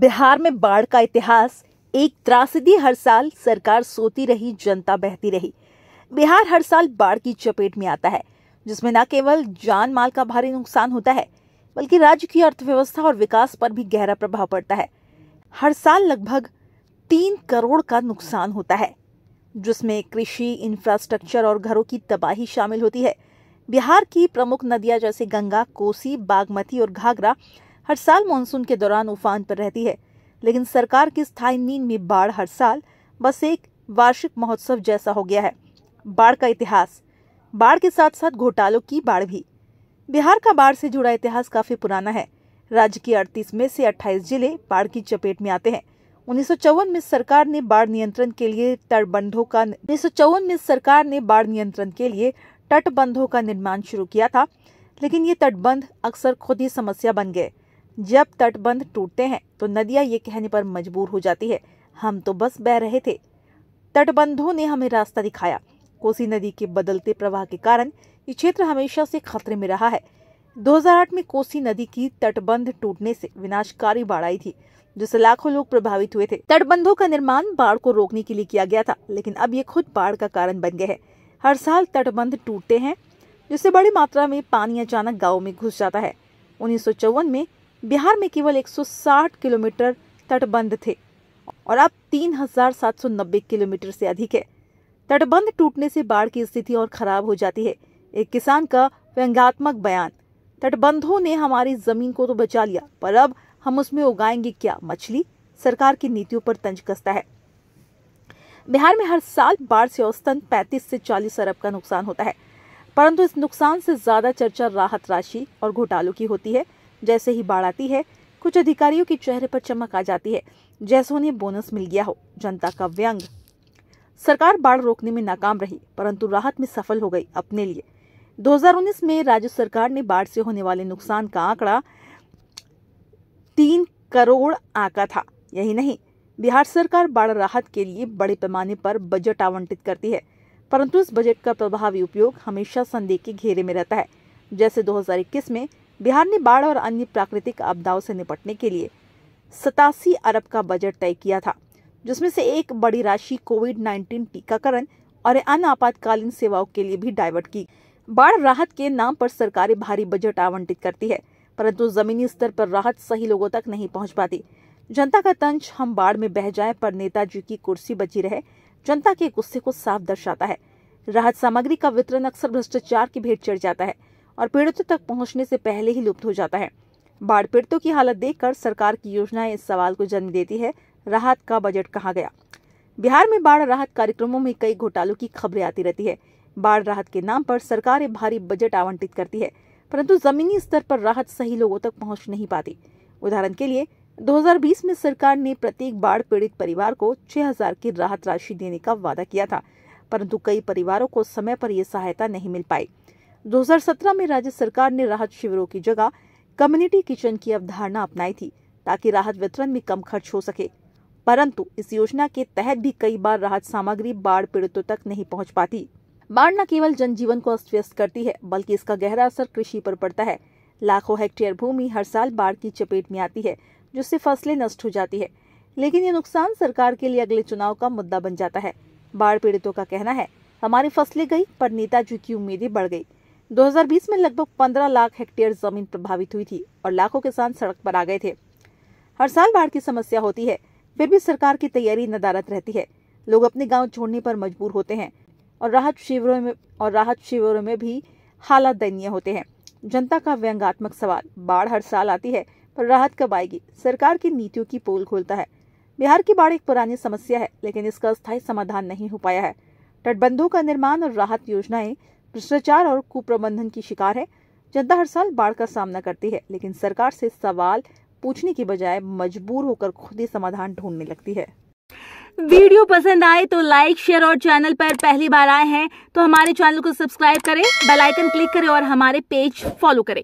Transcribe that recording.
बिहार में बाढ़ का इतिहास एक त्रासदी। हर साल सरकार सोती रही, जनता बहती रही। बिहार हर साल बाढ़ की चपेट में आता है, जिसमें न केवल जान माल का भारी नुकसान होता है, बल्कि राज्य की अर्थव्यवस्था और विकास पर भी गहरा प्रभाव पड़ता है। हर साल लगभग 3 करोड़ का नुकसान होता है, जिसमें कृषि, इंफ्रास्ट्रक्चर और घरों की तबाही शामिल होती है। बिहार की प्रमुख नदियां जैसे गंगा, कोसी, बागमती और घाघरा हर साल मानसून के दौरान उफान पर रहती है, लेकिन सरकार की स्थायी नींद में बाढ़ हर साल बस एक वार्षिक महोत्सव जैसा हो गया है। बाढ़ का इतिहास। बाढ़ के साथ साथ घोटालों की बाढ़ भी। बिहार का बाढ़ से जुड़ा इतिहास काफी पुराना है। राज्य के 38 में से 28 जिले बाढ़ की चपेट में आते हैं। 1954 में सरकार ने बाढ़ नियंत्रण के लिए तटबंधों का निर्माण शुरू किया था, लेकिन ये तटबंध अक्सर खुद ही समस्या बन गए। जब तटबंध टूटते हैं तो नदियां ये कहने पर मजबूर हो जाती है, हम तो बस बह रहे थे, तटबंधों ने हमें रास्ता दिखाया। कोसी नदी के बदलते प्रवाह के कारण ये क्षेत्र हमेशा से खतरे में रहा है। 2008 में कोसी नदी की तटबंध टूटने से विनाशकारी बाढ़ आई थी, जिससे लाखों लोग प्रभावित हुए थे। तटबंधों का निर्माण बाढ़ को रोकने के लिए किया गया था, लेकिन अब ये खुद बाढ़ का कारण बन गए हैं। हर साल तटबंध टूटते हैं, जिससे बड़ी मात्रा में पानी अचानक गाँव में घुस जाता है। 1954 में बिहार में केवल 160 किलोमीटर तटबंध थे और अब 3790 किलोमीटर से अधिक है। तटबंध टूटने से बाढ़ की स्थिति और खराब हो जाती है। एक किसान का व्यंग्यात्मक बयान, तटबंधों ने हमारी जमीन को तो बचा लिया, पर अब हम उसमें उगाएंगे क्या, मछली। सरकार की नीतियों पर तंज कसता है। बिहार में हर साल बाढ़ से औसतन 35 से 40 अरब का नुकसान होता है, परंतु इस नुकसान से ज्यादा चर्चा राहत राशि और घोटालों की होती है। जैसे ही बाढ़ आती है, कुछ अधिकारियों के चेहरे पर चमक आ जाती है, जैसे उन्हें बोनस मिल गया हो। जनता का व्यंग। सरकार बाढ़ रोकने में नाकाम रही, परंतु राहत में सफल हो गई अपने लिए। 2019 में राज्य सरकार ने बाढ़ से होने वाले नुकसान का आंकड़ा 3 करोड़ आंका था। यही नहीं, बिहार सरकार बाढ़ राहत के लिए बड़े पैमाने पर बजट आवंटित करती है, परंतु इस बजट का प्रभावी उपयोग हमेशा संदेह के घेरे में रहता है। जैसे 2021 में बिहार ने बाढ़ और अन्य प्राकृतिक आपदाओं से निपटने के लिए 87 अरब का बजट तय किया था, जिसमें से एक बड़ी राशि कोविड-19 टीकाकरण और अन्य आपातकालीन सेवाओं के लिए भी डाइवर्ट की। बाढ़ राहत के नाम पर सरकारें भारी बजट आवंटित करती है, परंतु जमीनी स्तर पर राहत सही लोगों तक नहीं पहुंच पाती। जनता का तंज, हम बाढ़ में बह जाएं पर नेताजी की कुर्सी बची रहे, जनता के गुस्से को साफ दर्शाता है। राहत सामग्री का वितरण अक्सर भ्रष्टाचार की भेंट चढ़ जाता है और पीड़ितों तक पहुंचने से पहले ही लुप्त हो जाता है। बाढ़ पीड़ितों की हालत देखकर सरकार की योजनाएं इस सवाल को जन्म देती है, राहत का बजट कहाँ गया। बिहार में बाढ़ राहत कार्यक्रमों में कई घोटालों की खबरें आती रहती है। बाढ़ राहत के नाम पर सरकारें भारी बजट आवंटित करती है, परंतु जमीनी स्तर पर राहत सही लोगों तक पहुंच नहीं पाती। उदाहरण के लिए 2020 में सरकार ने प्रत्येक बाढ़ पीड़ित परिवार को 6000 की राहत राशि देने का वादा किया था, परंतु कई परिवारों को समय पर यह सहायता नहीं मिल पाई। 2017 में राज्य सरकार ने राहत शिविरों की जगह कम्युनिटी किचन की अवधारणा अपनाई थी, ताकि राहत वितरण में कम खर्च हो सके, परंतु इस योजना के तहत भी कई बार राहत सामग्री बाढ़ पीड़ितों तक नहीं पहुंच पाती। बाढ़ न केवल जनजीवन को अस्त व्यस्त करती है, बल्कि इसका गहरा असर कृषि पर पड़ता है। लाखों हेक्टेयर भूमि हर साल बाढ़ की चपेट में आती है, जिससे फसलें नष्ट हो जाती है, लेकिन ये नुकसान सरकार के लिए अगले चुनाव का मुद्दा बन जाता है। बाढ़ पीड़ितों का कहना है, हमारी फसलें गई पर नेताजी की उम्मीदें बढ़ गई। 2020 में लगभग 15 लाख हेक्टेयर जमीन प्रभावित हुई थी और लाखों किसान सड़क पर आ गए थे। हर साल बाढ़ की समस्या होती है, फिर भी सरकार की तैयारी नदारद रहती है। लोग अपने गांव छोड़ने पर मजबूर होते हैं और राहत शिविरों में भी हालात दयनीय होते हैं। जनता का व्यंग्यात्मक सवाल, बाढ़ हर साल आती है पर राहत कब आएगी। सरकार की नीतियों की पोल खोलता है। बिहार की बाढ़ एक पुरानी समस्या है, लेकिन इसका स्थायी समाधान नहीं हो पाया है। तटबंधों का निर्माण और राहत योजनाएं भ्रष्टाचार और कुप्रबंधन की शिकार है। जनता हर साल बाढ़ का सामना करती है, लेकिन सरकार से सवाल पूछने की बजाय मजबूर होकर खुद ही समाधान ढूंढने लगती है। वीडियो पसंद आए तो लाइक, शेयर और चैनल पर पहली बार आए हैं तो हमारे चैनल को सब्सक्राइब करें, बेल आइकन क्लिक करें और हमारे पेज फॉलो करें।